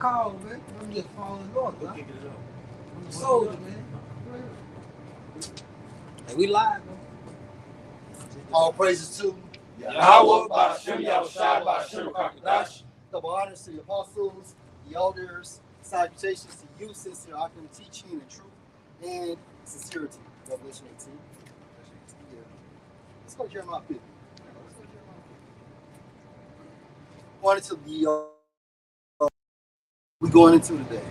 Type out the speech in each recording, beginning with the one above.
Call, man. I'm just following up, man. I'm a soldier, man. And we live, man. All praises to Yahweh, Ba'ashem, Yahushua, Ba'ashem, Kakadash. double honors to the apostles, the elders, salutations to you, sincere Akim, teaching and truth and sincerity. Revelation 18. Yeah. Let's go to Jeremiah 50. Going into we going into today,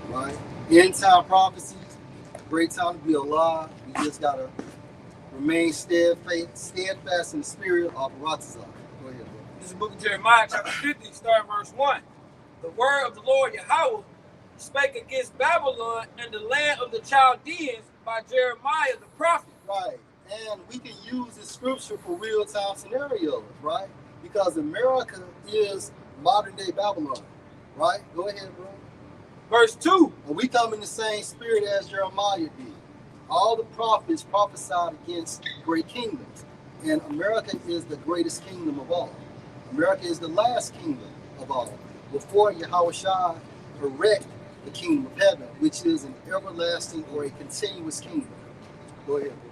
right? End time prophecies, great time to be alive. We just gotta remain steadfast in the spirit of Ratazah. Go ahead, bro. This is the book of Jeremiah, chapter 50, starting verse 1. The word of the Lord Yahweh spake against Babylon and the land of the Chaldeans by Jeremiah the prophet. Right. And we can use this scripture for real-time scenarios, right? Because America is modern-day Babylon, right? Go ahead, bro. Verse 2. And we come in the same spirit as Jeremiah did. All the prophets prophesied against great kingdoms. And America is the greatest kingdom of all. America is the last kingdom of all. Before Yahushua erect the kingdom of heaven, which is an everlasting or a continuous kingdom. Go ahead, bro.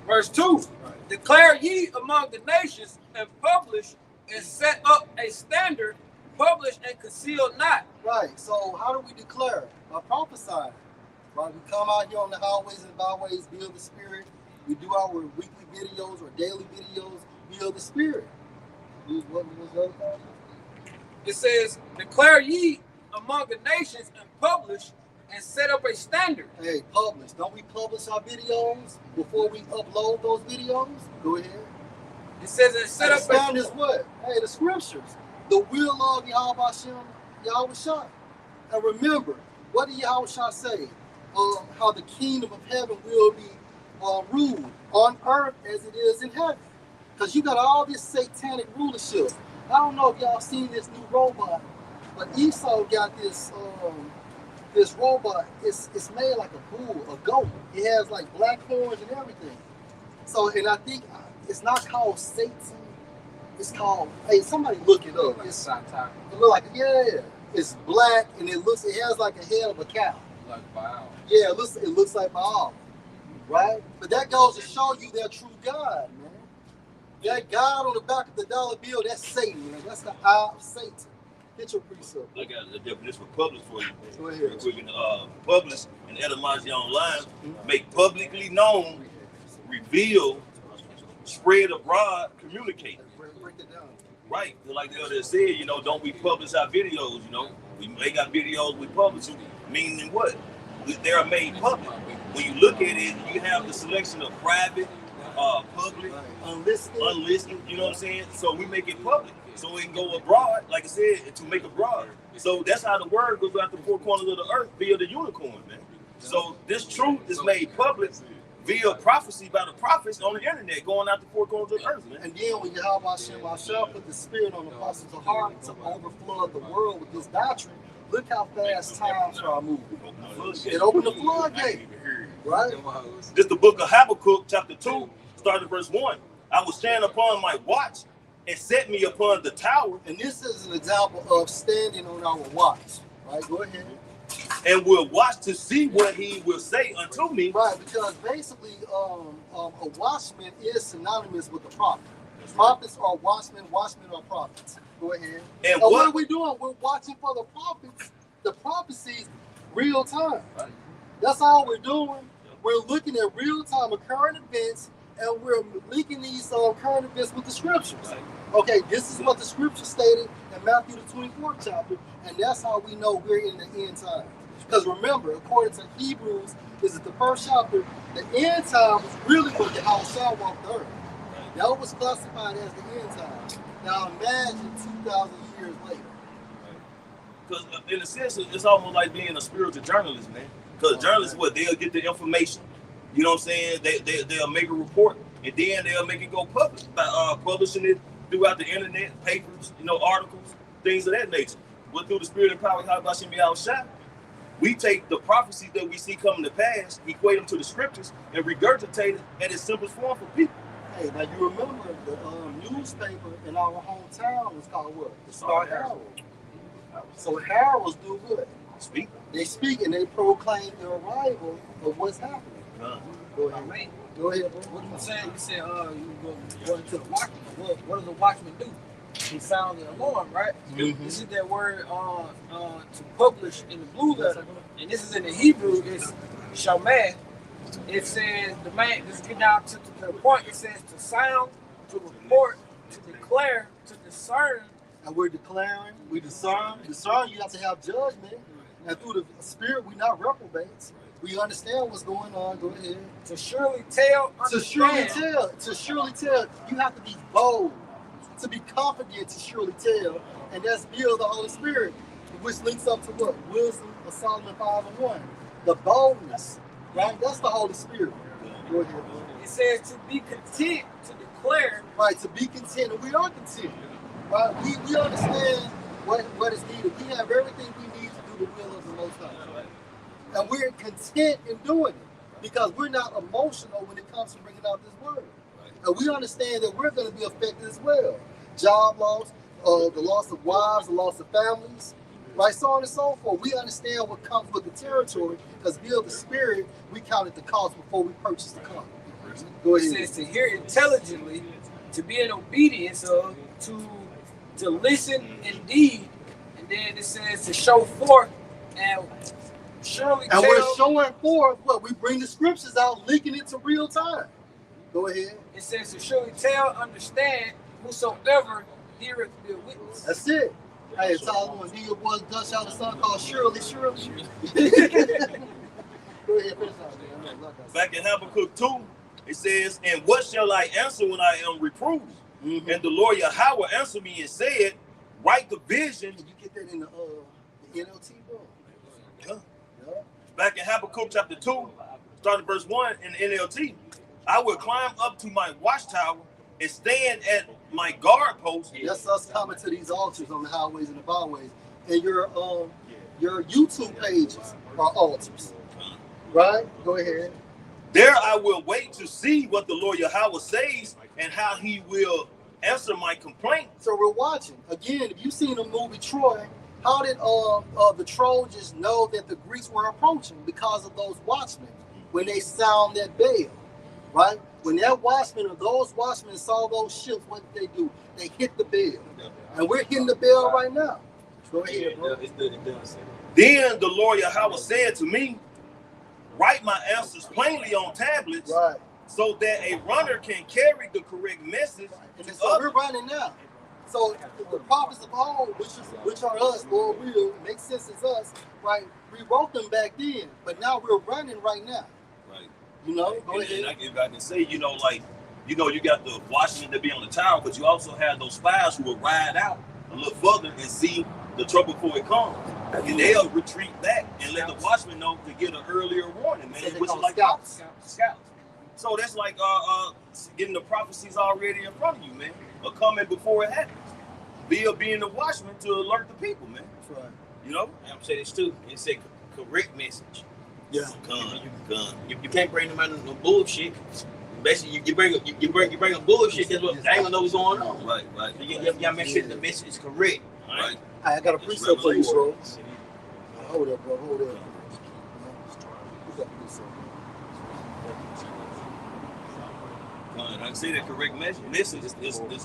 Verse 2. Right. Declare ye among the nations and publish and set up a standard, publish and conceal not. Right. So how do we declare? By prophesying. Right. We come out here on the highways and byways, build the spirit. We do our weekly videos or daily videos, build the spirit. What was the other part? It says, declare ye among the nations and publish and set up a standard. Hey, publish. Don't we publish our videos before we upload those videos? Go ahead. It says and set up a standard is what? Hey, the scriptures. The will of Yahushua. And remember, what did Yahushua say? How the kingdom of heaven will be ruled on earth as it is in heaven. Because you got all this satanic rulership. I don't know if y'all seen this new robot, but Esau got this this robot. It's made like a bull, a goat. It has like black horns and everything. So, and I think it's not called Satan. It's called, hey, somebody look it up. It's it look like, yeah, it's black and it has like a head of a cow. Like Baal. Yeah, it looks like Baal, right? But that goes to show you their true God, man. That God on the back of the dollar bill, that's Satan, man. That's the eye of Satan. Hit your precept. I got the definition for publish for you. Go ahead. We can publish and etymology online, make publicly known, reveal, spread abroad, communicate. Break it down. Right. Like the other said, don't we publish our videos, We make our videos, we publish them, meaning what? They are made public. When you look at it, you have the selection of private, public, unlisted, you know what I'm saying? So we make it public. So it can go abroad, like I said, to make abroad. So that's how the word goes out the four corners of the earth via the unicorn, man. So this truth is made public via prophecy by the prophets on the internet, going out the four corners of the earth, man. And then when Yahushua put the spirit on the apostles' heart to overflood the world with this doctrine, look how fast times are moving. It opened the floodgate, right? This is the book of Habakkuk, chapter 2, starting verse 1. I was standing upon my watch and set me upon the tower. And this is an example of standing on our watch, right? Go ahead. And will watch to see what he will say unto me. Right, because basically a watchman is synonymous with the prophet. Prophets are watchmen, watchmen are prophets. Go ahead. And what are we doing? We're watching for the prophets, the prophecies, real time. Right. That's all we're doing. We're looking at real time current events, and we're linking these current events with the scriptures. Right. Okay, this is what the scripture stated in Matthew the 24th chapter, and that's how we know we're in the end time. Because remember, according to Hebrews, this is the first chapter, the end time was really when Yahushua walked the earth. That was classified as the end time. Now imagine 2,000 years later. Because in a sense, it's almost like being a spiritual journalist, man. Because journalists, they'll get the information. You know what I'm saying? They'll make a report, and then they'll make it go public by publishing it throughout the internet, papers, articles, things of that nature. But through the spirit and power of Hashem Yahushua, we take the prophecies that we see coming to pass, equate them to the scriptures, and regurgitate it at its simplest form for people. Hey, now you remember the newspaper in our hometown was called what? The Star Herald. So heralds do what? Speak. They speak and they proclaim the arrival of what's happening. Go ahead. Man, Go ahead, bro. what you saying? You said you go into the watchman. What does the watchman do? He sounds the alarm, right? Mm-hmm. This is that word to publish in the blue letter, and this is in the Hebrew. It's shameh. It says the man. Let's get down to the point. It says to sound, to report, to declare, to discern. And we're declaring, we discern. Discern, you have to have judgment. And through the Spirit, we're not reprobates. We understand what's going on. Go ahead. To surely tell, To surely tell. To surely tell. You have to be bold. To be confident to surely tell. And that's build the Holy Spirit, which links up to what? Wisdom of Solomon 5:1. The boldness. Right? That's the Holy Spirit. Go ahead, bro. It says to be content to declare. Right, to be content. And we are content. Right? We understand what is needed. We have everything we need to do the will of the Most High. And we're content in doing it because we're not emotional when it comes to bringing out this word. And we understand that we're going to be affected as well. Job loss, the loss of wives, the loss of families, right? So on and so forth. We understand what comes with the territory because build the Spirit, we counted the cost before we purchased the car. Go It ahead. says to hear intelligently, to be in obedience of, to listen indeed, and then it says to show forth and surely And tell. we're showing forth what? We bring the scriptures out, linking it to real time. Go ahead. It says to surely tell, understand, whosoever heareth be a witness. That's it. Hey, Tyler, one of your boys dust out a song called Shirley. Go ahead, finish out, man. Back in Habakkuk 2, it says, and what shall I answer when I am reproved? Mm-hmm. And the Lord Yahweh answered me and said, write the vision. Did you get that in the NLT, bro? Yeah. Back in Habakkuk chapter 2, starting verse 1 in the NLT, I will climb up to my watchtower and stand at my guard post. That's us coming to these altars on the highways and the byways. And your YouTube pages are altars. Right? Go ahead. There I will wait to see what the Lord Yahweh says and how he will answer my complaint. So we're watching. Again, if you've seen the movie Troy, how did the Trojans know that the Greeks were approaching? Because of those watchmen. When they sound that bell, right? When that watchman or those watchmen saw those ships, what did they do? They hit the bell. And we're hitting the bell right now. Go ahead, bro. Then the Lord Yahweh said to me, write my answers plainly on tablets, Right. so that a runner can carry the correct message. And so we're running now. So the prophets of old, which are us, Lord will, it makes sense as us, right? We wrote them back then, but now we're running right now. Right. You know, go And ahead. if I can say, you got the watchmen that be on the tower, but you also have those spies who will ride out a little further and see the trouble before it comes. And they'll retreat back and let the watchmen know to get an earlier warning, man. So Which is like scouts. Scouts. So that's like getting the prophecies already in front of you, man. Or coming before it happens. Being the watchman to alert the people, man. That's right. You know? I'm saying this too. It said correct message. Yeah. Gun. You can't bring them out no bullshit. Basically, you bring a bullshit. That's what they ain't gonna know what's going on. Right. You gotta make sure the message is correct. Right. I got a precept for you, bro. Hold up, bro. Hold up. Who's that precept? I see that correct message is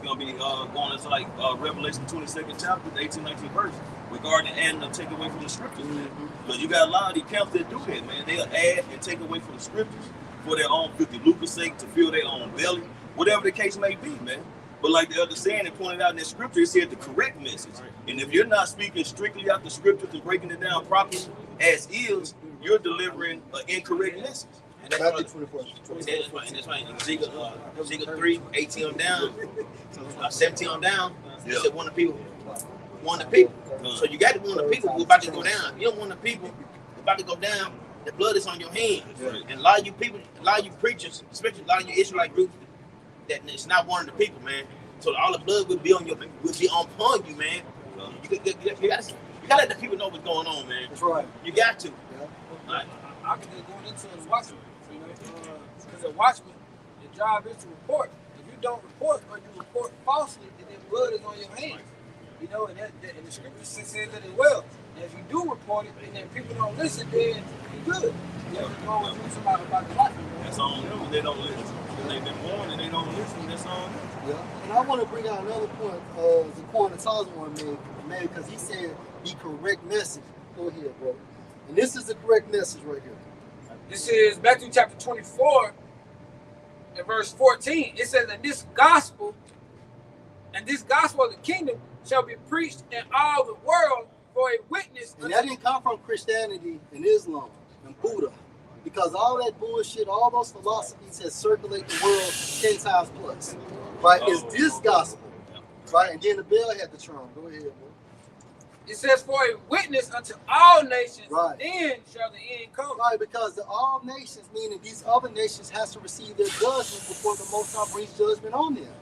going to be going into like Revelation 22nd chapter, the 18-19 verse, regarding adding or take away from the scriptures, man. Because you got a lot of these camps that do that, man. They'll add and take away from the scriptures for their own filthy lucre's sake, to fill their own belly, whatever the case may be, man. But like the other saying, it pointed out in the scripture, it said the correct message. And if you're not speaking strictly out the scriptures and breaking it down properly as is, you're delivering an incorrect message. And that's Matthew why, 24. and that's why Ezekiel 3, 18 on down, 17 on down, it said want the people. So you got to want the people who are about to go down. You don't want the people who are about to go down, the blood is on your hands. Right. And a lot of you people, a lot of you preachers, especially a lot of you Israelite groups, that it's not one of the people, man. So all the blood will be on you, man. You gotta let the people know what's going on, man. That's right. You got to. Yeah. Right. I can just go into the watchman, because a watchman, your job is to report. If you don't report or you report falsely, then blood is on your hands. You know, and the scripture says that as well. And if you do report it, and then people don't listen, then you good. You know, you always do somebody about the life. That's on them. They don't listen. They've been warned and they don't listen. That's on them. Yeah. And I want to bring out another point. The point that Tarzan made because he said the correct message. Go ahead, bro. And this is the correct message right here. This is Matthew chapter 24 and verse 14. It says, and this gospel of the kingdom shall be preached in all the world for a witness. And that didn't come from Christianity and Islam and Buddha. Because all that bullshit, all those philosophies has circulated the world 10 times plus. Right? It's this gospel. Right? And then the bell had the trump. Go ahead, bro. It says, for a witness unto all nations, right. Then shall the end come. Right, because the all nations, meaning these other nations, has to receive their judgment before the Most High brings judgment on them.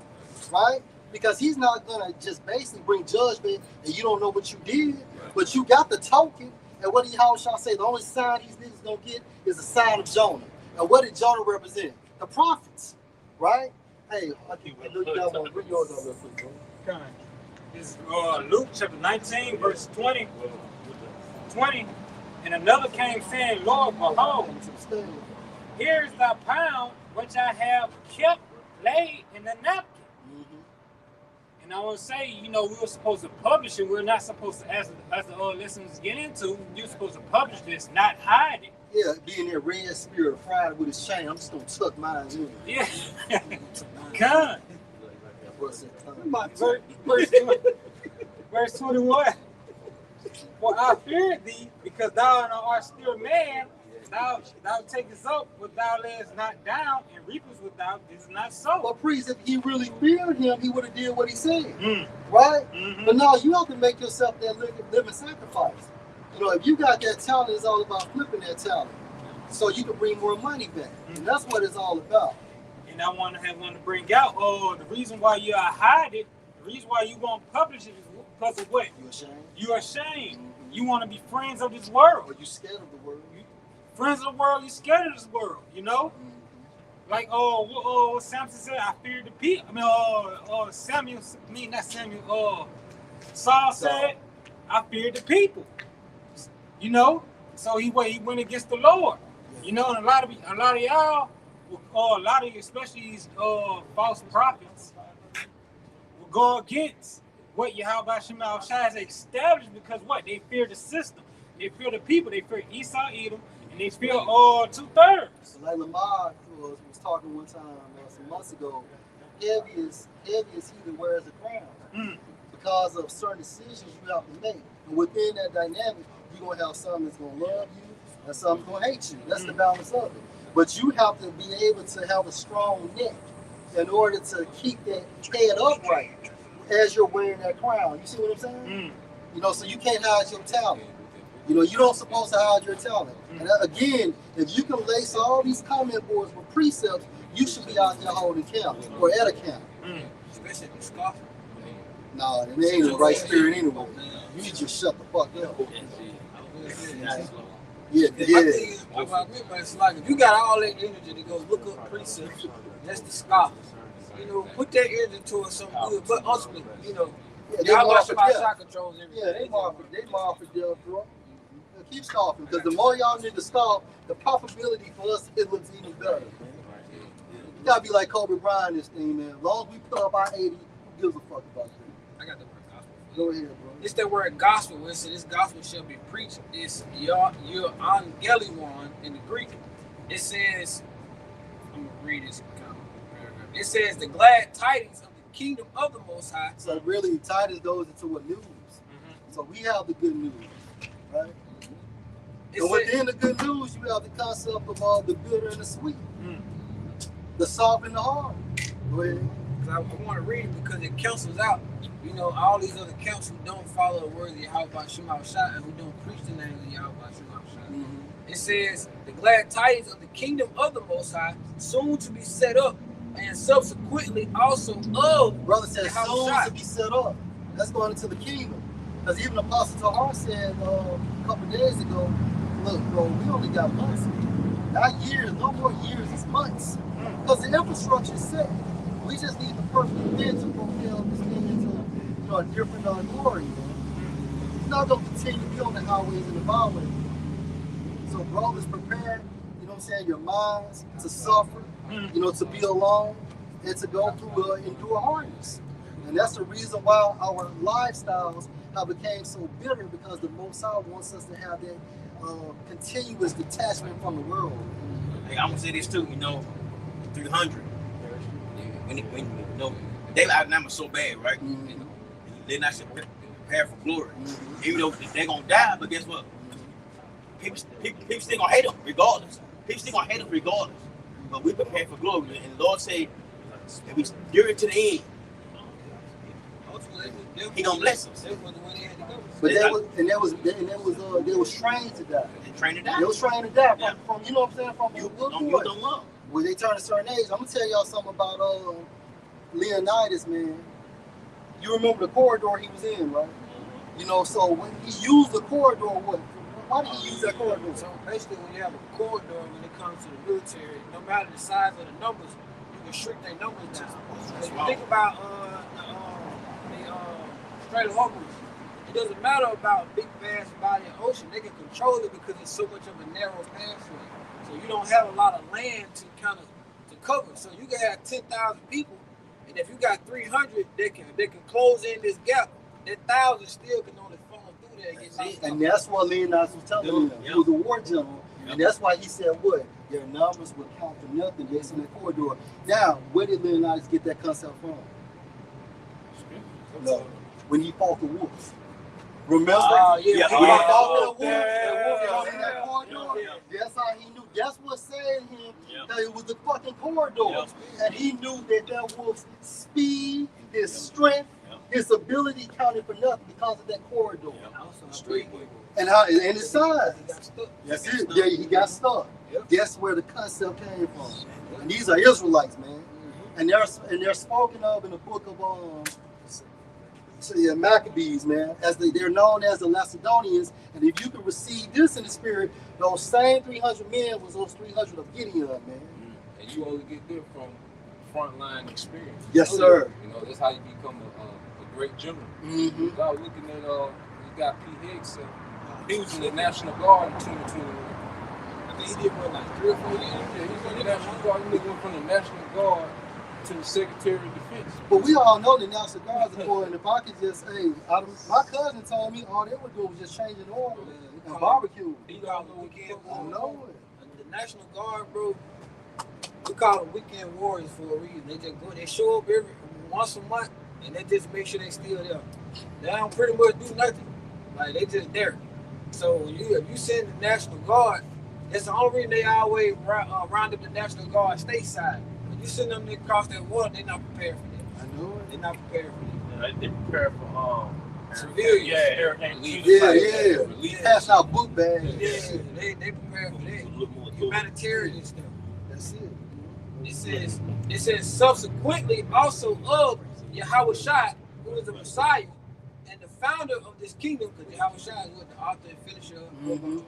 Right? Because he's not going to just basically bring judgment and you don't know what you did, but you got the token. And what did Yahushua say? The only sign these niggas going to get is the sign of Jonah. And what did Jonah represent? The prophets. Right? Hey, I think you got one. Bring yours up real quick, bro. This is Luke chapter 19, verse 20. And another came saying, Lord, behold, here is thy pound which I have kept laid in the napkin. And I want to say, you know, we were supposed to publish it. We're not supposed to, as the listeners get into, you're supposed to publish this, not hide it. Yeah, being that red spirit of Friday with his chain, I'm just going to tuck mine in. Yeah. God. Verse 21. For I fear thee, because thou art still man, thou takest up what thou layest not down, and reapest what thou didst not sow. But priest, if he really feared him, he would have did what he said. Right? But no, you have to make yourself that living sacrifice. You know, if you got that talent, it's all about flipping that talent. So you can bring more money back. And that's what it's all about. And I want to bring out, the reason why you hide it, the reason why you won't publish it is because of what? You're ashamed. You're ashamed. You want to be friends of this world. Or you scared of the world. Friends of the world, you scared of this world, you know? Like, Samson said, I feared the people. Saul said, I feared the people. You know? So he went against the Lord. You know, and a lot of y'all, especially these false prophets, will go against what Yahweh Shema Shai has established because what? They fear the system. They fear the people. They fear Esau, Edom, and they fear 2/3. So like Lamar was talking one time some months ago, heavy is he that wears a crown. Because of certain decisions you have to make. And within that dynamic, you're going to have some that's going to love you and some going to hate you. That's the balance of it. But you have to be able to have a strong neck in order to keep that head upright as you're wearing that crown. You see what I'm saying? You know, so you can't hide your talent. You know, you don't supposed to hide your talent. And again, if you can lace all these comment boards with precepts, you should be out there holding count or at a count. Especially if you scoff. No, it ain't the right spirit anyway. You need to just shut the fuck up. Yeah. It's like if you got all that energy to go look up precepts, that's the scoffers. You know, put that energy towards something good. But ultimately, you know, y'all watch my shot controls everything. Yeah, they mark for death, bro. Keep scoffing, because the more y'all niggas scoff, the profitability for us, it looks even better. You gotta be like Kobe Bryant this thing, man. As long as we put up our 80, who gives a fuck about that? I got the word gospel. Go ahead, bro. It's that word gospel where it says this gospel shall be preached. It's your angelion in the Greek. It says, I'm gonna read this paragraph. It says the glad tidings of the kingdom of the Most High. So really, tidings goes into what news. So we have the good news, right? And within the good news, you have the concept of all the bitter and the sweet, the soft and the hard. Go ahead. I want to read it because it cancels out, you know, all these other camps who don't follow the words of Yahweh Shema Shai and who don't preach the name of Yahweh Shema Shai. It says, the glad tidings of the kingdom of the Most High, soon to be set up, and subsequently also of Brother says soon to be set up. That's going into the kingdom. Because even Apostle Tahar said a couple of days ago, look, bro, we only got months. Not years, no more years, it's months. Because the infrastructure is set. We just need the perfect men to propel this thing into, a different glory, man. You're not going to continue to be on the highways and the byways. So, brothers, prepare, you know what I'm saying, your minds to suffer, you know, to be alone, and to go through endure hardness. And that's the reason why our lifestyles have become so bitter, because the Most High wants us to have that continuous detachment from the world. Hey, I'm gonna say this too, you know, 300. When you know, they outnumber so bad, right? Mm-hmm. They're not prepared for glory. Mm-hmm. Even though they're gonna die, but guess what? People still gonna hate them regardless. People still gonna hate them regardless. But we prepare for glory, and the Lord say, if we endure to the end, He gonna bless us. But they was trained to die. They trained to die. They was trained to die from you know what I'm saying, from you don't love. When they turn a certain age, I'm gonna tell y'all something about Leonidas, man. You remember the corridor he was in, right? You know, so when he used the corridor, why did he use that corridor? So basically, when you have a corridor, when it comes to the military, no matter the size of the numbers, you can shrink their numbers down. So if you think about the Strait of Hormuz, it doesn't matter about big, vast body of ocean. They can control it because it's so much of a narrow pathway. So you don't have a lot of land to kind of to cover. So you can have 10,000 people, and if you got 300, they can close in this gap. That 1,000 still can only funnel through there and get knocked out. And that's what Leonidas was telling him. He was a war general, and that's why he said what? Their numbers would count for nothing based on that corridor. Now, where did Leonidas get that concept from? No, when he fought the wolves. Remember? He fought the wolves in that corridor. That's how he knew. That's what saved him. That it was the fucking corridor, and he knew that wolf's speed, his strength, his ability counted for nothing because of that corridor. And his size. That's it. Yeah, he got stuck. That's where the concept came from. And these are Israelites, man. And they're spoken of in the book of Maccabees, man, as they're known as the Macedonians. And if you can receive this in the spirit, those same 300 men was those 300 of Gideon, man. And you only get there from frontline experience. Yes, sir. You know, that's how you become a great general. Mm-hmm. I was looking at, you got P. Higgs. He was in the National Guard in 2021. I think he did what, like 3 or 4 years? Yeah, he was in the National Guard. He went from the National Guard to the Secretary of Defense. But we all know the National Guards are going, and if I could just, my cousin told me all they were doing was just changing oil and barbecue. You call them weekend I warriors. know it. The National Guard, bro, we call them weekend warriors for a reason. They just go, they show up every once a month, and they just make sure they still there. They don't pretty much do nothing. Like, they just there. So if you send the National Guard, that's the only reason they always round up the National Guard stateside. When you send them across that water, they're not prepared for that. I know it. They're not prepared for that. They prepare for civilians. Yeah. Pass out book bags. Yeah, they prepare for that. Humanitarian stuff. That's it. It says subsequently also of Yahushua, who is the Messiah and the founder of this kingdom, because Yahushua is what the author and finisher of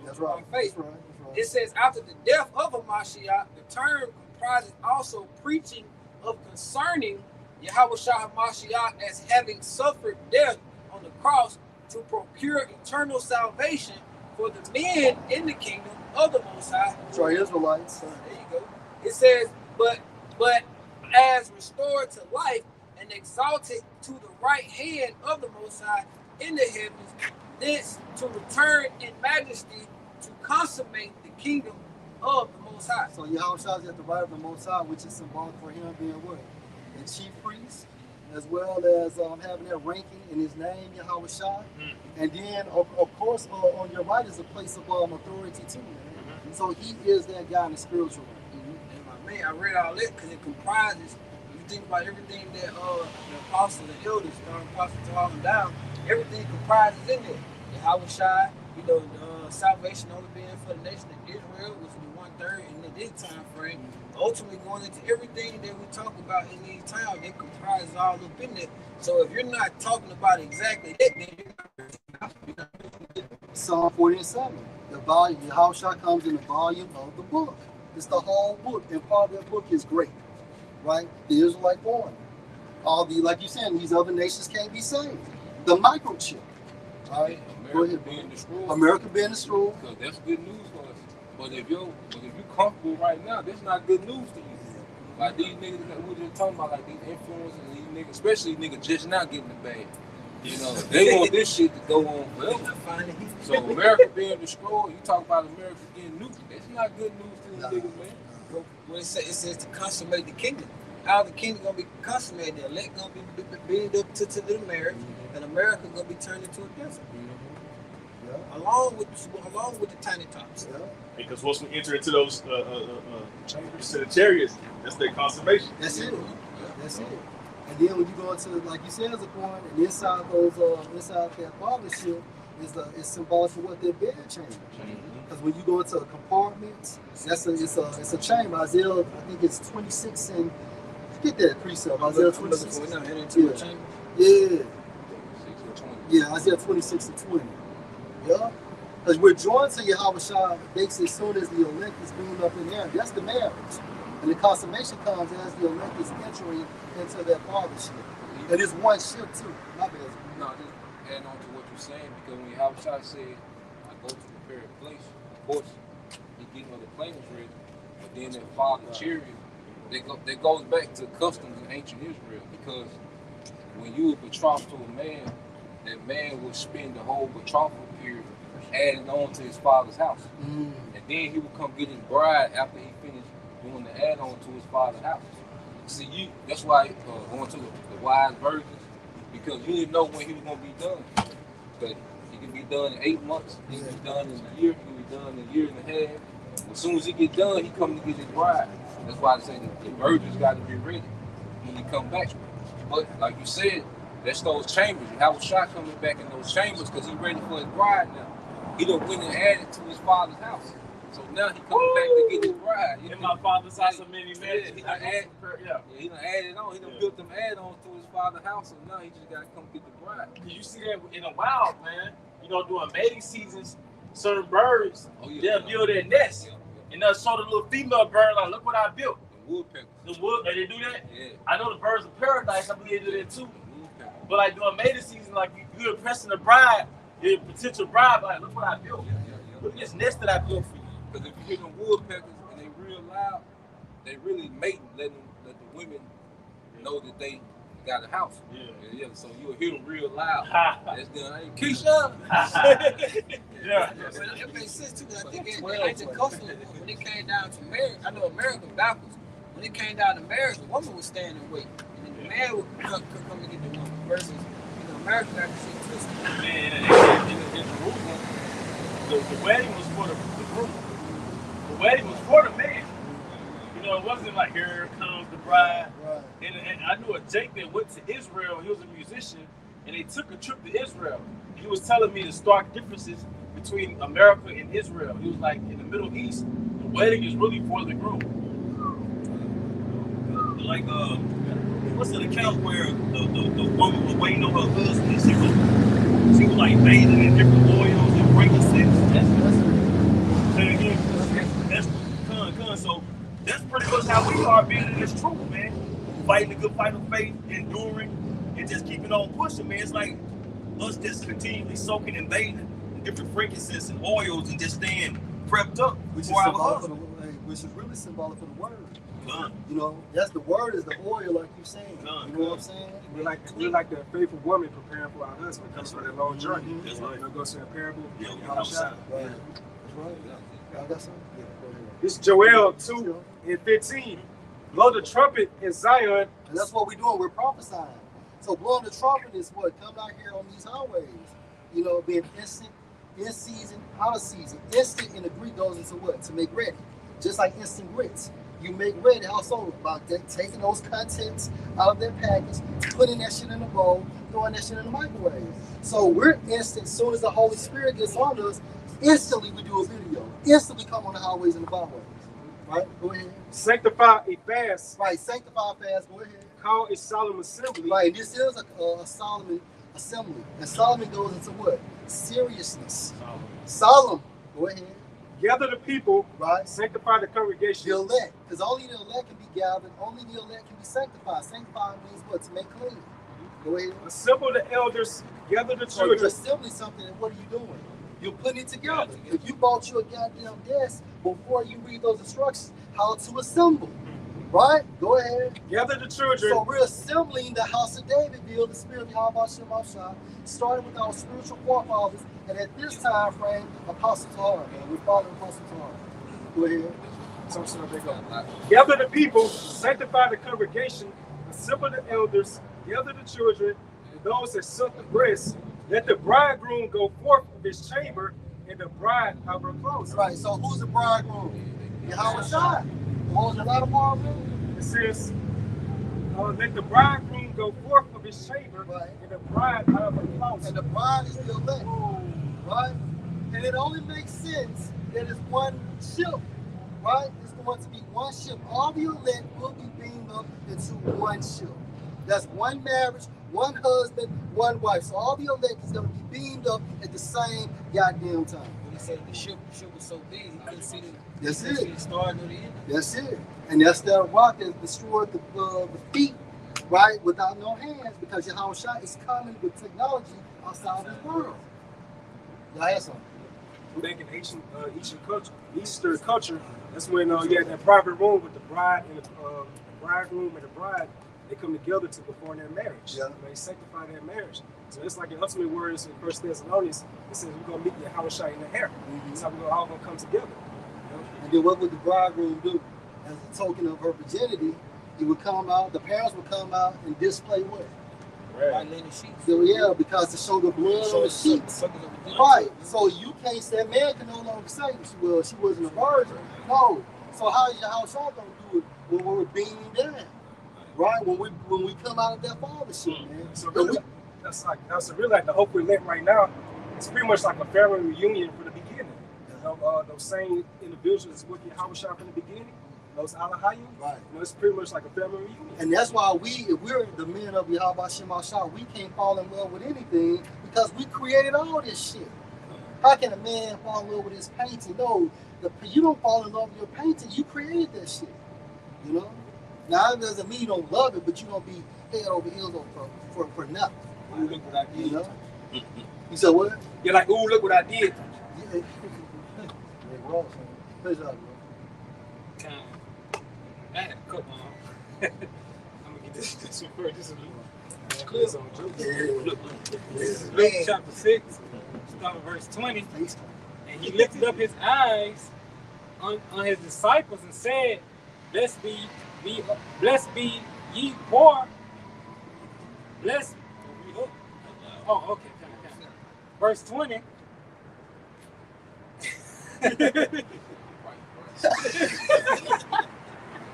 That's right. faith. That's right. It says after the death of Hamashiach, the term comprises also preaching of concerning Yahushua Hamashiach as having suffered death on the cross to procure eternal salvation for the men in the kingdom of the Most High. That's right, Israelites. There you go. It says, but as restored to life and exalted to the right hand of the Most High in the heavens, this to return in majesty to consummate the kingdom of the Most High. So Yahushua is at the right of the Most High, which is symbolic for him being what? The chief priest, as well as having that ranking in his name, Yahushua. And then, of course, on your right is a place of authority too, man. So he is that guy in the spiritual. And my man, I read all that because it comprises, if you think about everything that the apostles, the elders, apostles to hold them down, everything comprises in there. Yahushua, salvation only being for the nation of Israel, which is the 1/3 in this time frame. Ultimately going into everything that we talk about in these times, it comprises all up in there. So if you're not talking about exactly that, then you're not Psalm 47. The volume, Yahushua comes in the volume of the book. It's the whole book, and part of that book is great, right? The Israelite born. All the, like you said, these other nations can't be saved. The microchip. Right? America being destroyed. America being destroyed. Because that's good news for us. But if you comfortable right now, that's not good news to you. Like these niggas that we just talking about, like these influencers, these niggas, especially niggas just now getting the bag. You know, they want this shit to go on forever. So America being destroyed, you talk about America getting nuked. That's not good news to these niggas, man. Well, it says to consummate the kingdom. How the kingdom gonna be consummated? The elect gonna be built up to the marriage, and America gonna be turned into a desert. Yeah. Along with the tiny tots. Yeah. Because once we enter into those chambers to the chariots, that's their consummation. That's it. That's it. And then when you go into, like you said, as a point, and inside those inside that partnership is symbolic for what their bed chamber. Because when you go into a compartment, it's a chamber. Isaiah, I think it's 26 and get that precept. Isaiah 26. We're not heading into a chamber. Yeah, Isaiah 26 and 20. Yeah. Because we're joined to Yahweh Shah basically as soon as the elect is beamed up in there. That's the marriage. And the consummation comes as the elect is entering into that partnership. And it's one ship too. My bad. No, just add on to what you're saying, because when Yahweh Shah said, I go to prepare a place, of course, he getting the planes ready. But then that father chariot, that goes back to customs in ancient Israel, because when you were betrothed to a man, that man would spend the whole betrothal period adding on to his father's house. And then he would come get his bride after he finished doing the add-on to his father's house. See, that's why going to the wise virgins, because you didn't know when he was going to be done. But he can be done in 8 months, he can be done in a year, he can be done in a year and a half. As soon as he get done, he come to get his bride. That's why they say the virgins got to be ready when he come back. But like you said, that's those chambers. How was Shah coming back in those chambers because he's ready for his bride now. He done went and added to his father's house. So now he coming back to get his bride. In my father's house of many men. He done added on. He done built them add-ons to his father's house. So now he just got to come get the bride. You see that in the wild, man. You know, during mating seasons, certain birds, they'll build their nest. And they'll show the little female bird, like, look what I built. The woodpeckers. The wood, and they do that? Yeah. I know the birds of paradise, I believe they do that too. But like during mating season, like you're impressing the bride, your potential bride, like, look what I built. Look at this nest that I built for you. Because if you hear them woodpeckers and they real loud, they really mating, let the women know that they got a house. Yeah. So you'll hear them real loud. That's done. Hey, Keisha. Yeah. But it makes sense too, because I think in ancient custom, when it came down to marriage, I know America backwards. When it came down to marriage, the woman would stand and wait, and then the man would come and get the woman. Versus, America got this shit twisted. Man, in Jerusalem, the wedding was for the groom. The wedding was for the man. You know, it wasn't like, here comes the bride. Right. And I knew a Jake that went to Israel. He was a musician, and they took a trip to Israel. He was telling me the stark differences between America and Israel. He was like, in the Middle East, the wedding is really for the groom. Like, what's an account where the woman was waiting on her husband, and she was like bathing in different oils and frankincense. That's so that's pretty much how we are being in this truth, man. Fighting the good fight of faith, enduring, and just keeping on pushing, man. It's like us just continually soaking and bathing in different frankincense and oils and just staying prepped up for our husband. Which is really symbolic for the word. Done. You know, that's the word is the oil, like you're saying. Done. You know what I'm saying? We're like the faithful woman preparing for our husband. Comes for that long journey. That's right. You know, goes to a parable. Yeah, Right. That's right. Y'all got something? Yeah, go ahead. This is Joel 2:15. Blow the trumpet in Zion. And that's what we're doing. We're prophesying. So blowing the trumpet is what? Come out here on these highways. You know, being instant, in season, out of season. Instant in the Greek goes into what? To make ready. Just like instant grits. You make ready also by taking those contents out of their package, putting that shit in the bowl, throwing that shit in the microwave. So we're instant. As soon as the Holy Spirit gets on us, instantly we do a video. Instantly come on the highways and the byways. Right? Go ahead. Sanctify a fast. Right. Sanctify a fast. Go ahead. Call a solemn assembly. Right. This is a Solomon assembly. And Solomon goes into what? Seriousness. Solemn. Go ahead. Gather the people, right? Sanctify the congregation. The elect, because only the elect can be gathered, only the elect can be sanctified. Sanctified means what? To make clean. Go ahead. Assemble the elders, gather the So you're children. assembling something, and what are you doing? You're putting it together. If you bought you a goddamn desk before you read those instructions, how to assemble, right? Go ahead. Gather the children. So we're assembling the house of David, build the spirit of Yahweh Shemashah, starting with our spiritual forefathers, and at this time frame, Apostle Tahar, man. We're following Apostle Tahar. Go ahead. So they go. Gather the people, sanctify the congregation, assemble the elders, gather the children, and those that suck the breast. Let the bridegroom go forth of his chamber, and the bride of her clothes. Right, so who's the bridegroom? Yahweh Shai. Holds a lot of bridegroom. It says, let the bridegroom go forth of his chamber, Right. and the bride out of her closet. And the bride is the elect, right? And it only makes sense that it's one ship, right? It's going to be one ship. All the elect will be beamed up into one ship. That's one marriage, one husband, one wife. So all the elect is going to be beamed up at the same goddamn time. When he said the ship was so big, he couldn't see That's the it. start or the end. That's it. And that's that rock that destroyed the feet, right, without no hands, because Yahweh Shai is coming with technology outside this world. Y'all had something? Back in Eastern culture, that's when you had that private room with the bride and the bridegroom and the bride. They come together to perform their marriage. Yeah. They sanctify their marriage. So it's like the ultimate words in 1 Thessalonians. It says we're gonna meet Yahweh Shai in the air. So we're all gonna come together. You know? And then what would the bridegroom do? As a token of her virginity, he would come out, the parents would come out and display what? Right, linen sheets. So yeah, because to show the blood on the sheets. Right. So you can't say, man can no longer say, well, she wasn't a virgin. No. So how is Yahweh Shai gonna do it when we're being down? Right? When we come out of that fathership, man. So really, that's really like the hope we're letting right now. It's pretty much like a family reunion for the beginning. You know, those same individuals with Yahweh Shai from the beginning. Those Alahayim, right? You know, it's pretty much like a family reunion. And that's why if we're the men of Yahweh Shemashah, we can't fall in love with anything because we created all this shit. How can a man fall in love with his painting? No, you don't fall in love with your painting. You created that shit. You know? Now, it doesn't mean you don't love it, but you don't be head over heels for nothing. Ooh, look what I did. You know? You said what? You're like, ooh, look what I did. Yeah. Good job, bro. I had a couple. I'm gonna get this one first. This is on Luke. This is Luke chapter 6, starting verse 20. And he lifted up his eyes on his disciples and said, Blessed be ye poor. Blessed. Oh, okay. Verse 20.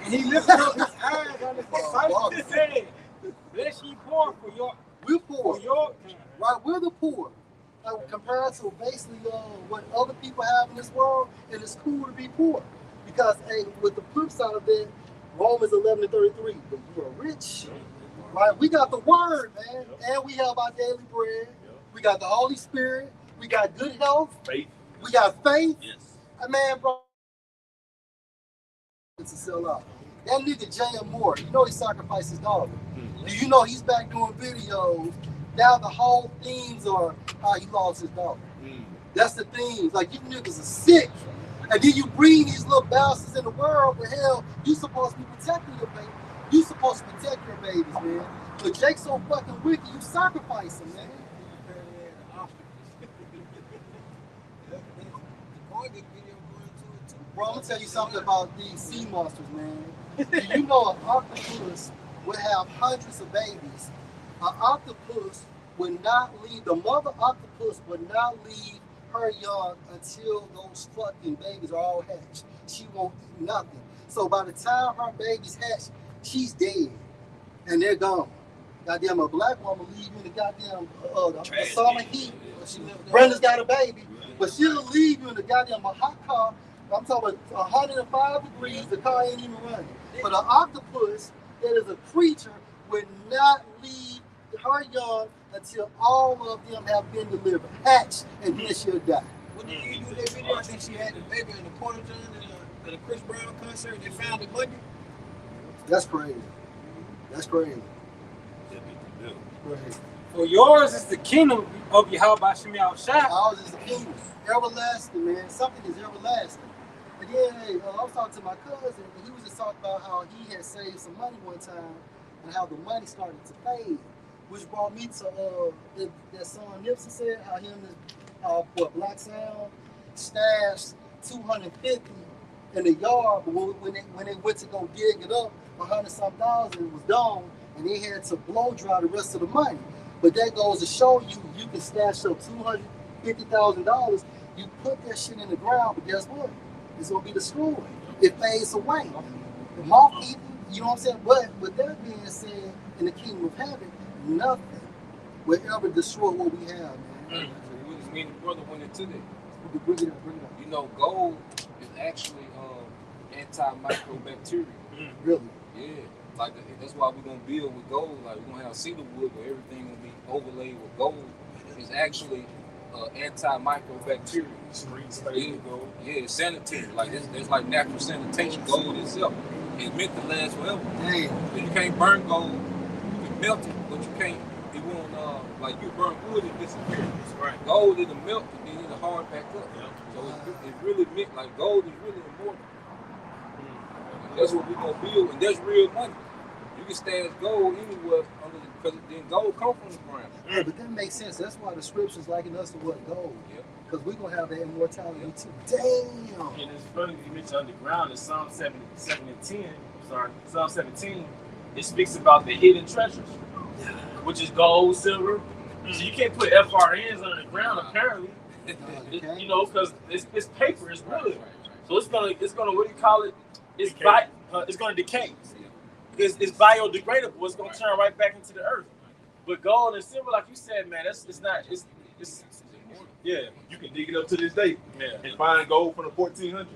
And he lifted up his eyes on his disciples and said, Bless ye poor we're poor. for your Right? We're the poor. Compared to basically what other people have in this world, and it's cool to be poor. Because hey, with the flip side of that, Romans 11:33, but you are rich. Right? We got the word, man. And we have our daily bread. We got the Holy Spirit. We got good health. Faith. We got faith. Yes. Man, bro, to sell out. That nigga J.M. Moore, you know he sacrificed his daughter. Do you know he's back doing videos? Now the whole themes are how he lost his daughter. That's the themes. Like, you niggas are sick. And then you bring these little bastards in the world, but hell, you supposed to be protecting your baby. You supposed to protect your babies, man. But Jake's so fucking wicked, you sacrifice him, man. Bro, I'm gonna tell you something about these sea monsters, man. Do you know an octopus would have hundreds of babies? An octopus would not leave, the mother octopus would not leave her young until those fucking babies are all hatched. She won't eat nothing. So by the time her babies hatch, she's dead. And they're gone. Goddamn, a black woman leave you in the goddamn the summer heat. Brenda's got a baby, but she'll leave you in the goddamn hot car. I'm talking about 105 degrees, the car ain't even running. But an octopus, that is a creature, would not leave her young until all of them have been delivered, hatched, and then she'll die. When did you do that video? I think she had the baby in the Porter John at the Chris Brown concert. They found it Monday. That's crazy. That's crazy. Yeah. Go ahead. For yours is the kingdom of Yahweh Shem Shai. Ours is the kingdom. Everlasting, man. Something is everlasting. And then, hey, I was talking to my cousin, and he was just talking about how he had saved some money one time, and how the money started to fade, which brought me to that song Nipsey said, how him and Black Sound stashed 250 in the yard, but when they went to go dig it up, 100-some thousand was gone, and they had to blow dry the rest of the money. But that goes to show you can stash up $250,000. You put that shit in the ground, but guess what? It's gonna be destroyed. It fades away. The moth eaten, you know what I'm saying? But with that being said, in the kingdom of heaven, nothing will ever destroy what we have, man. So me and the brother went into that. Bring it up. You know, gold is actually antimicrobial. Really? Yeah. Like that's why we're gonna build with gold. Like we're gonna have cedar wood, but everything gonna be overlaid with gold. It's actually antimicrobial. Yeah, it's sanitary. Like it's like natural sanitation. Gold itself is meant to last forever. Damn. You can't burn gold. You can melt it, but you can't. It won't. Like you burn wood, it disappears. Right. Gold it'll melt and then it'll hard back up. Yeah. So it's really meant like gold is really immortal. That's what we're gonna build, and that's real money. You can stash gold anywhere because then gold come from the ground. Yeah, but that makes sense. That's why the scriptures liken us to what gold. Yep. Because we're gonna have that immortality too. Damn. And it's funny you mentioned underground in Psalm 17, it speaks about the hidden treasures, which is gold, silver. So you can't put FRNs on the ground apparently. You know, because it's paper, it's wood. So it's gonna what do you call it? It's gonna decay. It's biodegradable. It's gonna turn right back into the earth. But gold and silver, like you said, man, it's yeah. You can dig it up to this day and find gold from the 1400s.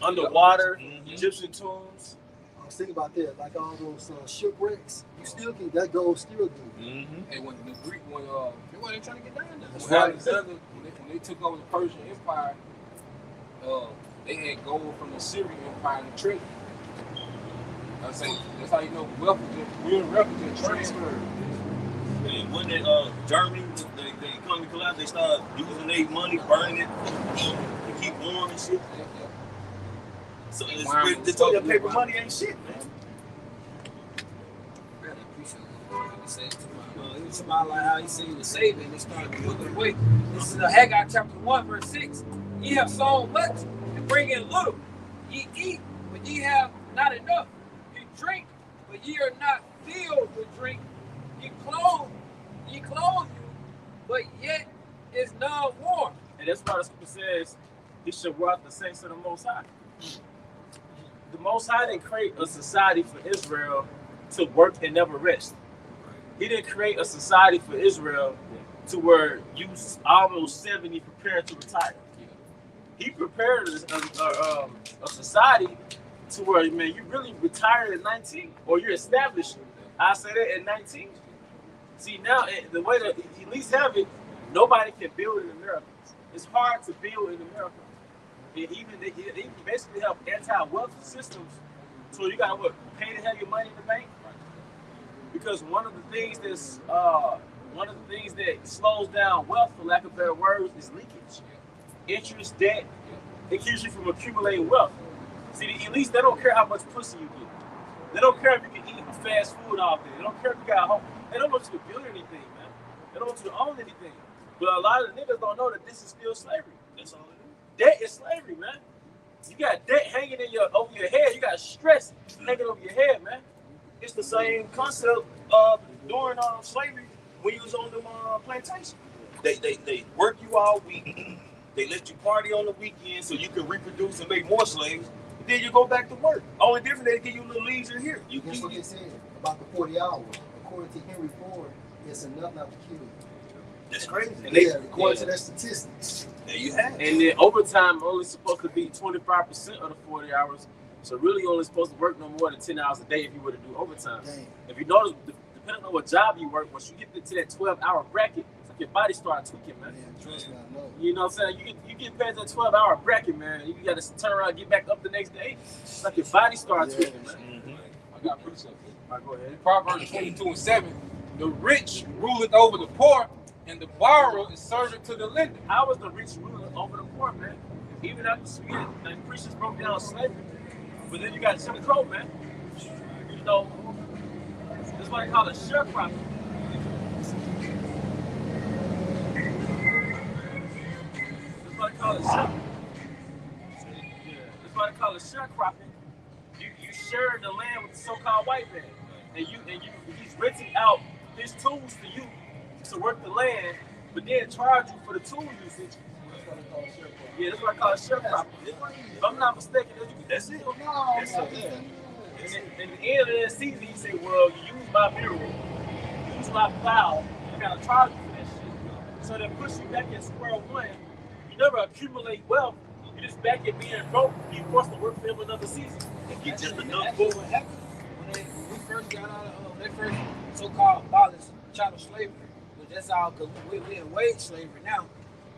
Underwater, Egyptian tombs. I was thinking about that, like all those shipwrecks. You still can, that gold still good. Mm-hmm. And when the Greek, when they trying to get down there. Alexander, when they took over the Persian Empire, they had gold from the Syrian Empire and the treasure. I say that's how you know wealth is transferred. And when Germany, the economy collapsed, they started using their money, burning it, to keep warm and shit. So they told you paper money ain't shit, man. I appreciate what he said. It's about like how he said he was saving. They started moving away. This is Haggai chapter 1, verse 6. Ye have sown much and bring in little. Ye eat, but ye have not enough. Ye drink, but ye are not filled with drink. Ye clothe you, but yet is none warm. And that's why the scripture says he should wear out the saints of the Most High. The Most High didn't create a society for Israel to work and never rest. He didn't create a society for Israel to where you almost 70 preparing to retire. He prepared a society to where, man, you really retired at 19 or you're established. I say that at 19. See, now the way that at least have it, nobody can build in America. It's hard to build in America. They even basically have anti-wealth systems. So you gotta pay to have your money in the bank. Because one of the things that slows down wealth, for lack of better words, is leakage. Interest, debt, it keeps you from accumulating wealth. See, at least they don't care how much pussy you get. They don't care if you can eat fast food all day. They don't care if you got a home. They don't want you to build anything, man. They don't want you to own anything. But a lot of the niggas don't know that this is still slavery. That's all it is. Debt is slavery, man. You got debt hanging over your head. You got stress hanging over your head, man. It's the same concept of during slavery when you was on the plantation. They work you all week. They let you party on the weekend so you can reproduce and make more slaves. Then you go back to work. Only difference, they give you a little leisure here. That's what they said about the 40 hours. According to Henry Ford, it's enough not to kill you. That's crazy. And according to their statistics. There you have it. And then overtime only supposed to be 25% of the 40 hours. So really you're only supposed to work no more than 10 hours a day if you were to do overtime. Damn. If you notice, depending on what job you work, once you get into that 12-hour bracket, it's like your body starts tweaking, man. Yeah, trust me, I know. You know what I'm saying? You get past that 12-hour bracket, man. You got to turn around and get back up the next day. It's like your body starts tweaking, man. I got precept. All right, go ahead. Proverbs 22:7. the rich ruleth over the poor, and the borrower is servant to the lender. How was the rich ruling over the poor, man? Even after Sweden, and Christians broke down slavery. But then you got Jim Crow, man. You know, that's why they call it sharecropping. That's why they call it sharecropping. That's why they call it sharecropping. You share the land with the so-called white man, and he's renting out his tools for you to work the land, but then charge you for the tool usage. Yeah, that's what I call it sharecropping. If I'm not mistaken, that's it. That's it. And at the end of that season, he said, well, you use my mirror, you use my plow, I gotta charge you for that shit. So that puts you back at square one. You never accumulate wealth, you just back at being broke, you forced to work for him another season. And get just enough That's food. what happened when we first got out of they first so-called abolished chattel slavery. But that's all because we in wage slavery now.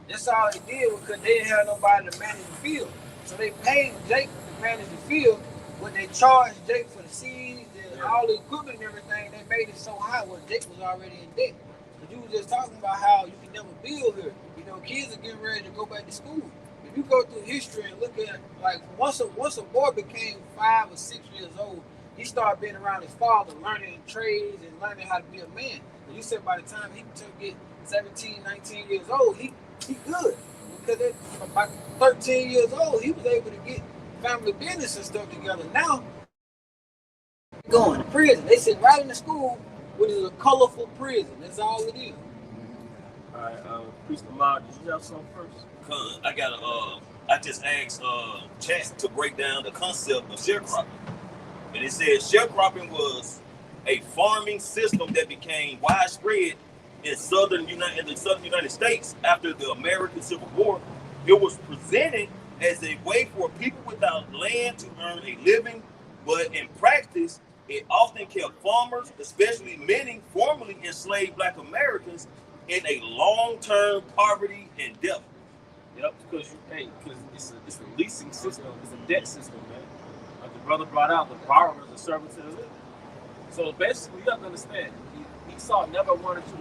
That's all they did because they didn't have nobody to manage the field. So they paid Jake to manage the field, but they charged Jake for the seeds and all the equipment and everything. They made it so high where Jake was already in debt. But you was just talking about how you can never build here. You know, kids are getting ready to go back to school. If you go through history and look at, like, once a boy became 5 or 6 years old, he started being around his father, learning trades and learning how to be a man. And you said by the time he get 17, 19 years old, he good. Because by 13 years old, he was able to get family business and stuff together. Now, going to prison. They sit right in the school, which is a colorful prison. That's all it is. All right, Priest Lamar, did you have something first? I got I just asked chat to break down the concept of sharecropping. And it says sharecropping was a farming system that became widespread in the southern United States after the American Civil War. It was presented as a way for people without land to earn a living, but in practice, it often kept farmers, especially many formerly enslaved Black Americans, in a long-term poverty and debt. Yep, because it's a leasing system, it's a debt system, man. Like the brother brought out, the borrower is a servant to the lender. So basically, you have to understand, Esau never wanted to.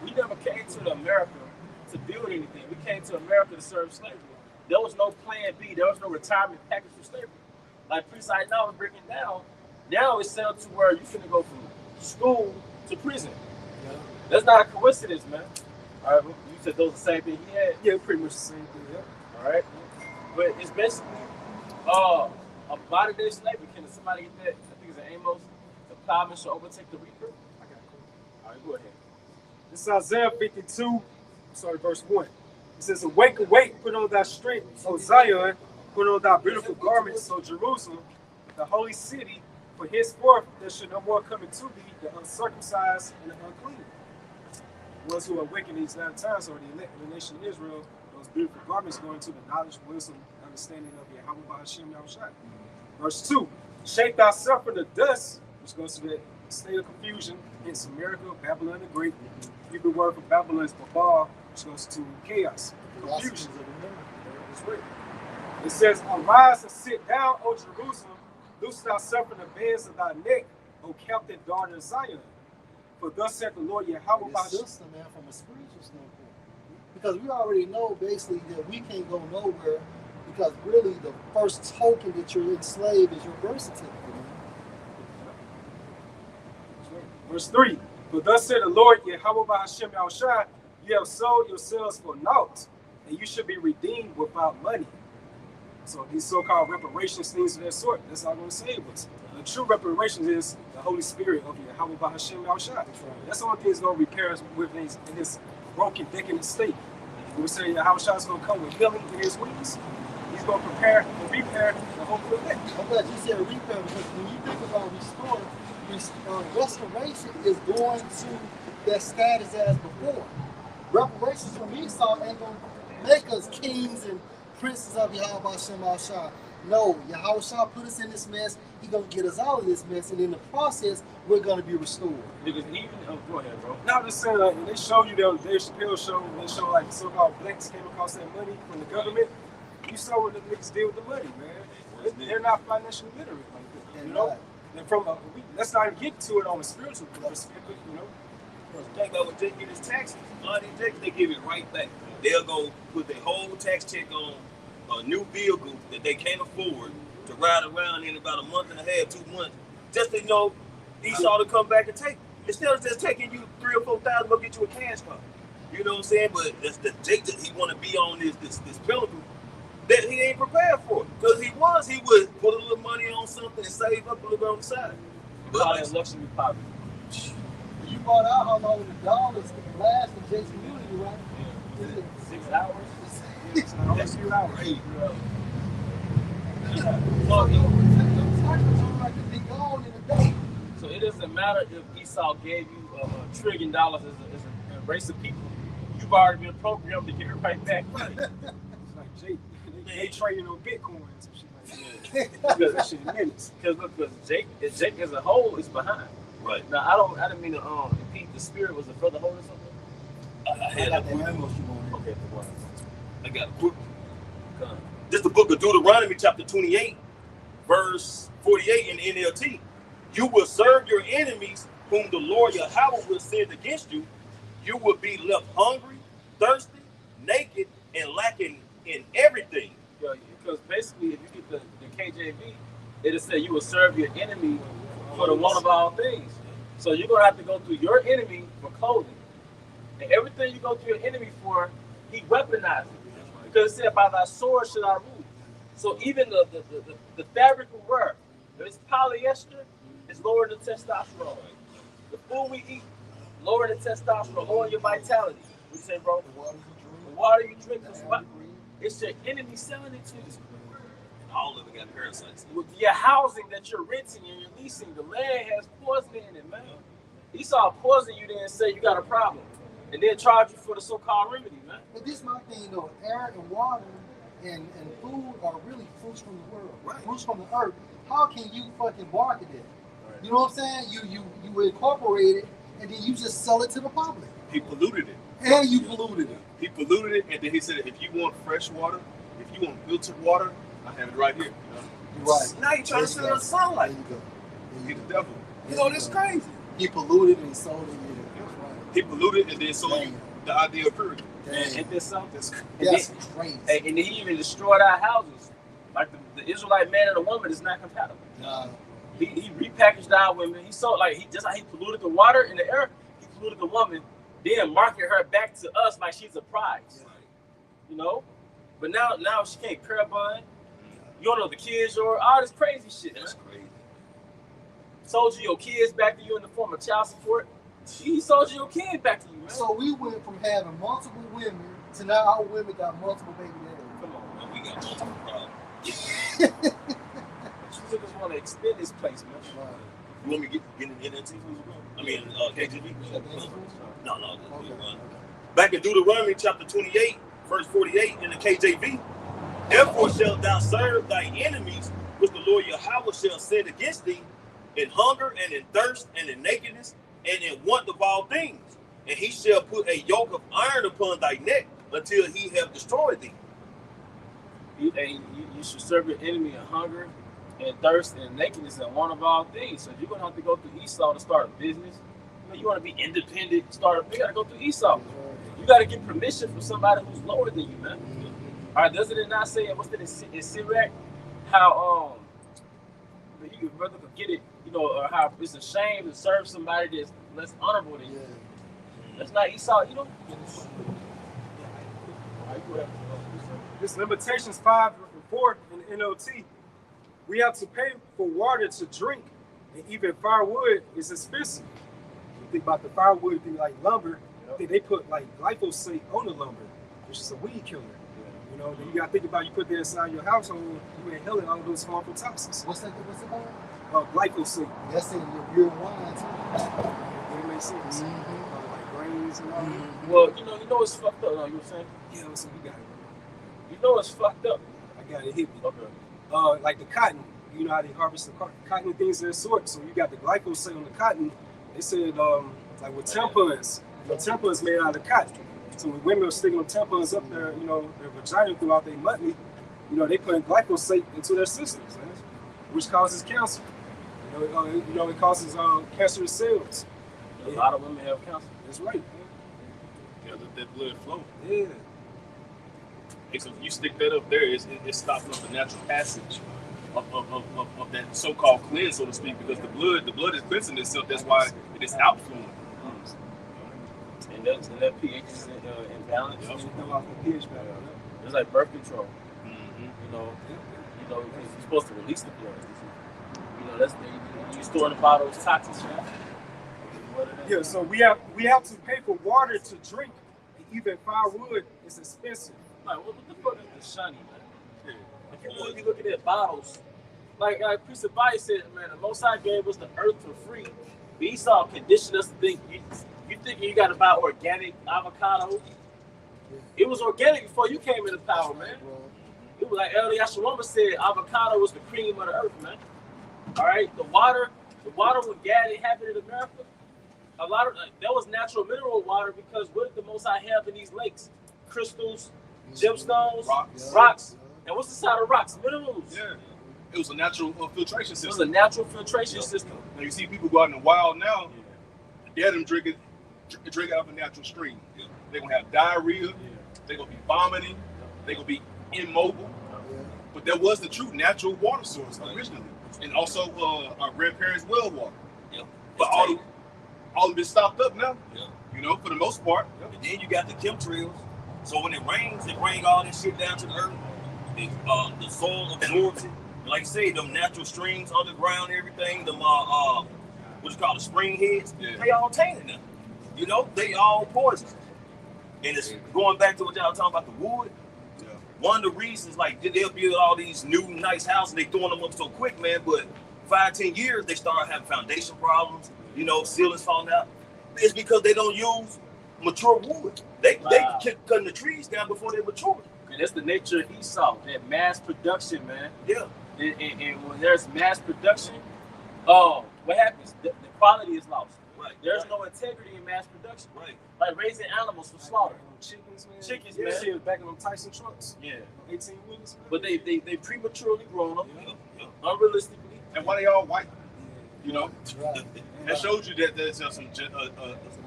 We never came to America to build anything. We came to America to serve slavery. There was no plan B. There was no retirement package for slavery. Like Priest I now is breaking down. Now it's set up to where you finna go from school to prison. Yeah. That's not a coincidence, man. All right, you said those are the same thing he had. Yeah, pretty much the same thing. Yeah. All right, but it's basically a modern day slavery. Can somebody get that? I think it's an Amos. The plowman shall overtake the reaper. I got it. All right, go ahead. This is Isaiah 52, verse 1. It says, awake, awake, put on thy strength, O Zion, put on thy beautiful garments, O Jerusalem, the holy city, for henceforth there shall no more come into thee the uncircumcised and the unclean. The ones who are wicked in these latter times are the elect of the nation of Israel. Those beautiful garments go into the knowledge, wisdom, understanding of Yahweh Hashem Yahushua. Verse 2, shape thyself from the dust, which goes to the state of confusion in Samaria, Babylon the Great. The Hebrew word for Babylon is Babal, which goes to chaos, confusion. It says, arise and sit down, O Jerusalem, loose thyself from the bands of thy neck, O captain daughter of Zion. For thus saith the Lord Yahweh. It's system, man, from a spiritual standpoint. Because we already know basically that we can't go nowhere because really the first token that you're enslaved is your birth certificate. Verse 3, for thus said the Lord Yahweh Hashem Yahushua, you have sold yourselves for naught, and you should be redeemed without money. So these so-called reparations, things of that sort, that's not going to save us. The true reparations is the Holy Spirit of Yahweh Hashem Yahushua. That's the only thing that's going to repair us with things in this broken, decadent state. We say Yahushua is going to come with healing in his wings. He's going to prepare and repair the whole thing. I'm glad you said repair because when you think about restoring, restoration is going to that status as before. Reparations from Esau ain't going to make us kings and princes of Yahweh Hashem Yahushua. No, Yahushua put us in this mess. He's going to get us out of this mess. And in the process, we're going to be restored. Because even, go ahead, bro. Now, I'm just saying, like, when they show you the Dave Chappelle show, when they show like the so-called blacks came across that money from the government, you saw what the niggas did with the money, man. They're not financially literate like that, you know? And from let's not even get to it on a spiritual perspective, you know? Think about when Jake get his taxes. A lot of these Jakes, they give it right back. They'll go put their whole tax check on a new vehicle that they can't afford to ride around in about a month and a half, 2 months, just to Esau to come back and take it. Instead of just taking you $3,000 or $4,000, go get you a cash car. You know what I'm saying? But that's the Jake that he want to be on this pinnacle that he ain't prepared for. Because he would put a little money on something and save up a little bit on the side. But that's luxury poverty. You brought out how long the dollars can last in Jake's community, right? Yeah. 6 hours? That's few hours. Great. So it doesn't matter if Esau gave you $1 trillion as a race of people. You've already been programmed to get it right back. It's like Jake. They trading on Bitcoin and some shit like that. Because That shit in minutes. because Jake as a whole is behind. Right. Now I didn't mean to impede the spirit. Was a further hold or something? I got a quick Okay, I got a quick one. This is the book of Deuteronomy, chapter 28, verse 48 in the NLT. You will serve your enemies, whom the Lord Yahweh will send against you. You will be left hungry, thirsty, naked, and lacking in everything. Yeah, because basically, if you get the KJV, it'll say you will serve your enemy for the one of all things. So you're gonna have to go through your enemy for clothing, and everything you go through your enemy for, he weaponizes it. Because it said, "By thy sword should I rule." So even the fabric we wear, if it's polyester, it's lower than testosterone. The food we eat, lower than testosterone, lower your vitality. What you say, bro? The water you drink, it's your enemy selling it to you. All of it got parasites. With your housing that you're renting and you're leasing, the land has poison in it, man. Esau poison you, then say you got a problem, and then charge you for the so-called remedy, man. But this is my thing though. Air and water and food are really fruits from the world, Right. fruits from the earth. How can you fucking market it? You know what I'm saying? You incorporate it and then you just sell it to the public. He polluted it. And you polluted it. He polluted it, and then he said, if you want fresh water, if you want filtered water, I have it right here. You're right. Now you trying to sell it in sunlight. There you go. He's the devil. You know, that's crazy. He polluted and sold it. Yeah. That's right. He polluted and then sold you the idea of purity. And then something. That's crazy. And he even destroyed our houses. Like the Israelite man and the woman is not compatible. He repackaged our women. He sold just like he polluted the water and the air. He polluted the woman, then market her back to us like she's a prize. You know, but now she can't pair bond. You don't know the kids or all this crazy shit. That's crazy. Sold you your kids back to you in the form of child support. He sold you your kids back to you, man. So we went from having multiple women to now our women got multiple baby daddies. Come on, man. We got multiple problems. You just want to extend this place, man. You want me to get in NLT? I mean, KJV? No. Okay. Back in Deuteronomy chapter 28, verse 48 in the KJV. Therefore shalt thou serve thy enemies, which the Lord Yahweh shall send against thee, in hunger and in thirst and in nakedness and in want of all things. And he shall put a yoke of iron upon thy neck until he have destroyed thee. You should serve your enemy in hunger and thirst and nakedness and want of all things. So you're gonna have to go through Esau to start a business. You want to be independent, you gotta go through Esau. You gotta get permission from somebody who's lower than you, man. All right, doesn't it not say in Sirach how your brother could get it, or how it's a shame to serve somebody that's less honorable than you. That's not Esau, you know. This Limitations 5 and 4 in the NLT, we have to pay for water to drink, and even firewood is expensive. You think about the firewood, think like lumber, I think they put like glyphosate on the lumber, which is a weed killer. You know, then you gotta think about you put that inside your household, you inhaling all those harmful toxins. What's it called? Glyphosate. That's in your wine too. It makes sense. Like grains and all that. Well, you know what's fucked up, you know what I'm saying? Yeah, so you got it. You know what's fucked up? I got it hit me. Okay. Like the cotton, you know how they harvest the cotton and things of that sort. So you got the glyphosate on the cotton. They said like with tampons, tampons made out of cotton. So when women are sticking them tampons up there, their vagina throughout their monthly, they put glyphosate into their systems, man, which causes cancer. It causes cancerous cells. A lot of women have cancer. That's right. Yeah, let that blood flow. Yeah. And so if you stick that up there, it stops up the natural passage of that so-called cleanse, so to speak, because the blood is cleansing itself. That's why it is outflowing. And that pH is imbalance. Yep. It's like birth control. Mm-hmm. You know, because you're supposed to release the blood. You know, that's you store in the bottles toxins. Yeah, so we have to pay for water to drink. Even firewood is expensive. Like, what the fuck is the shiny, man? If you really be looking at bottles, like Priest of Bias said, man, the Most High gave us the earth for free. But Esau conditioned us to think you think you got to buy organic avocado. It was organic before you came into power, man. It was like Elder Yashawama said, avocado was the cream of the earth, man. All right, the water when Gad inhabited America, a lot of that was natural mineral water because what did the Most High have in these lakes? Crystals, gemstones, rocks. And what's inside of rocks? Minerals. Yeah. It was a natural filtration system. It was a natural filtration system. Now you see people go out in the wild now, they let them drink out of a natural stream. Yeah. They're gonna have diarrhea, they're gonna be vomiting, they're gonna be immobile. But that was the true natural water source originally. And also our grandparents' well water. Yeah. But all of them been stopped up now. Yeah. You know, for the most part. And then you got the chemtrails. So when it rains, they bring all this shit down to the earth. The soil absorbs it. And like I say, them natural streams underground, everything, them what you call the spring heads, they all tainted them. You know, they all poison. And it's going back to what y'all talking about the wood. Yeah. One of the reasons, like, they'll build all these new nice houses, they throwing them up so quick, man. But 5-10 years, they start having foundation problems. You know, ceilings falling out. It's because they don't use mature wood. They keep cutting the trees down before they mature. And that's the nature of Esau, that mass production, man. Yeah. And when there's mass production, what happens? The quality is lost. Right. There's no integrity in mass production. Right. Like raising animals for slaughter. Chickens, man. Chickens, Yeah, man. shit was back in them Tyson trucks. Yeah. 18 wheelers. But they prematurely grown up, Yeah. unrealistically. And why they all white? You know? Right. That shows you that there's some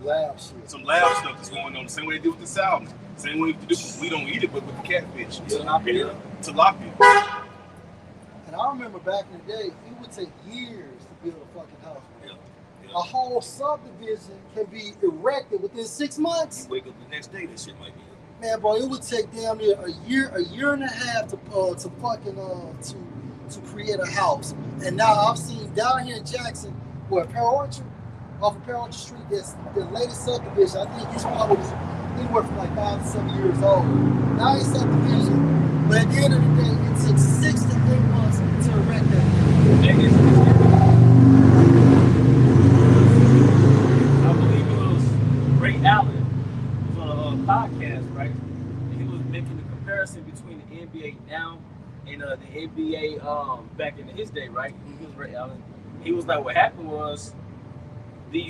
Lab shit. some lab stuff that's going on. The same way they do with the salmon. Same way we don't eat it, but with the catfish. Tilapia. Tilapia. And I remember back in the day, it would take years to build a fucking house. Yeah. A whole subdivision can be erected within 6 months. You wake up the next day, this shit might be here. Man, bro, it would take damn near a year and a half to create a house. And now I've seen down here in Jackson, where Pearl Orchard, off of Pearl Orchard Street, that's the latest subdivision. I think it's probably anywhere from like 5 to 7 years old. Now it's subdivision, but at the end of the day, it took 6 to 8 months to erect that. I believe it was Ray Allen was on a podcast, right? And he was making the comparison between the NBA now and the NBA back in his day, right? He was Ray Allen. He was like, what happened was the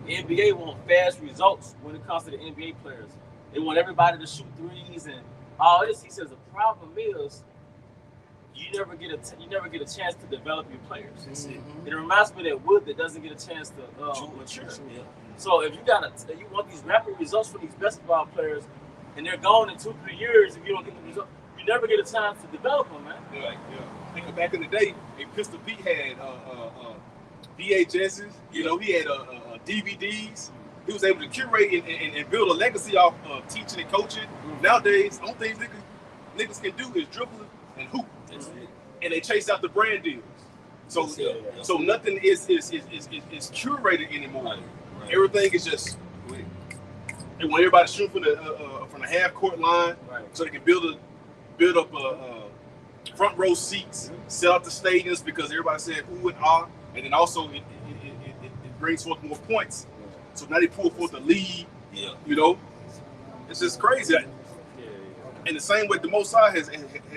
NBA want fast results when it comes to the NBA players. They want everybody to shoot threes and all this. He says the problem is you never get a chance to develop your players. Mm-hmm. It reminds me of that wood that doesn't get a chance to mature. Yeah. So if you want these rapid results from these basketball players, and they're gone in 2-3 years, if you don't get the result, you never get a chance to develop them, man. Yeah. Think back in the day, Pistol Pete had VHSs. You know, he had DVDs. He was able to curate and build a legacy off of teaching and coaching. Nowadays, only things niggas can do is dribble and hoop. And they chase out the brand deals. So nothing is curated anymore. Right. Everything is just they want everybody to shoot from the half court line, so they can build up front row seats, sell out the stadiums because everybody said ooh and ah, and then also it brings forth more points. So now they pull forth the lead. Yeah. You know, it's just crazy. In the same way, the Most High has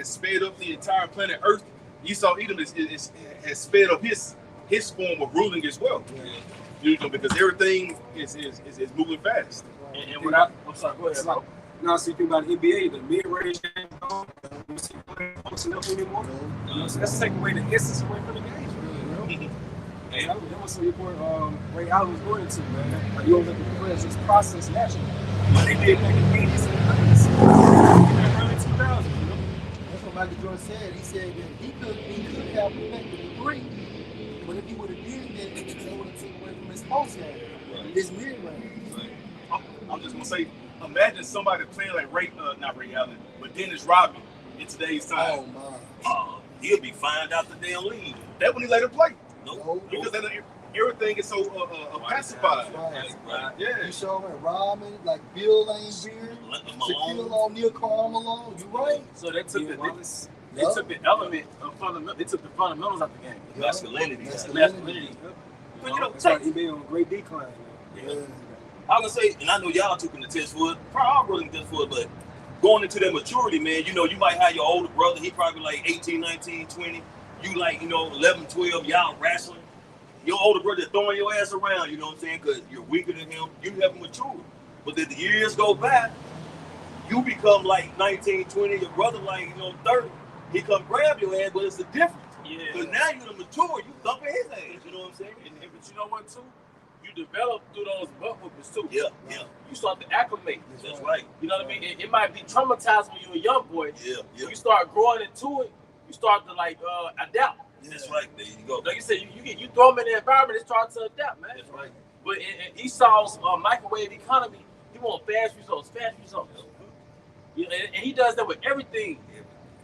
sped up the entire planet Earth. Esau Edom has sped up his form of ruling as well. Yeah. You know, because everything is moving fast. And what I'm sorry, go ahead. Like, now, see, think about the NBA, the mid-range game, you see players posting up anymore. So that's taking away the essence away from the game. You know? And that was some point Ray Allen was going to, man. Like, you don't let the players just process naturally. But they did back in the 80s. Early 2000s, you know? That's what Michael Jordan said. He said that he could have perfected the three, but if he would have did that, they would have taken away from his post game. This mid-range. I'm just gonna say, imagine somebody playing like not Ray Allen, but Dennis Rodman in today's time. Oh my! He'll be fined out the damn league. That when he later play. No. Because everything is so pacified. Right. Yeah. You show me Rodman, like Bill Laimbeer, Shaquille O'Neal, Karl Malone. You right? So they took they took the element of fundamental. They took the fundamentals out the game. Masculinity. Masculinity. But you know, that's he been on a great decline. Yeah. I was gonna say, and I know y'all took him to test for it. Probably test for it, but going into that maturity, man, you know, you might have your older brother. He probably like 18, 19, 20. You like, 11, 12. Y'all wrestling. Your older brother throwing your ass around. You know what I'm saying? Because you're weaker than him. You haven't matured. But then the years go by, you become like 19, 20. Your brother like 30. He come grab your ass, but it's the difference. Yeah. Because now you're mature. You thumping his ass. You know what I'm saying? But you know what too? You develop through those butt whoopers too. Yeah. You start to acclimate. That's right. You know what I mean? It might be traumatizing when you're a young boy. Yeah. When you start growing into it, you start to adapt. That's right. There you go. Like you said, you throw them in the environment, it starts to adapt, man. That's right. But in Esau's microwave economy, he wants fast results. You know, and he does that with everything.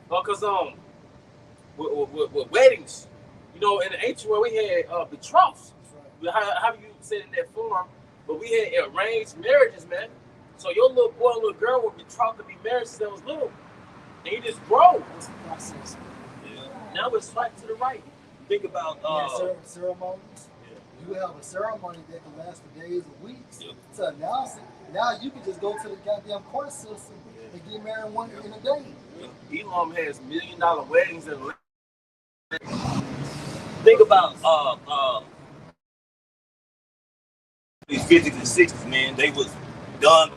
Because with weddings, in the ancient world we had betroths. How you say it in that form? But we had arranged marriages, man. So your little boy and little girl were betrothed to be married since they was little. And he just grows. That's the process. Now it's swipe to the right. Think about ceremonies. Yeah. You have a ceremony that can last for days or weeks. Yep. To announce it, now you can just go to the goddamn court system and get married in a day. Elam has $1 million weddings and think about these 50s and 60s, man. They was done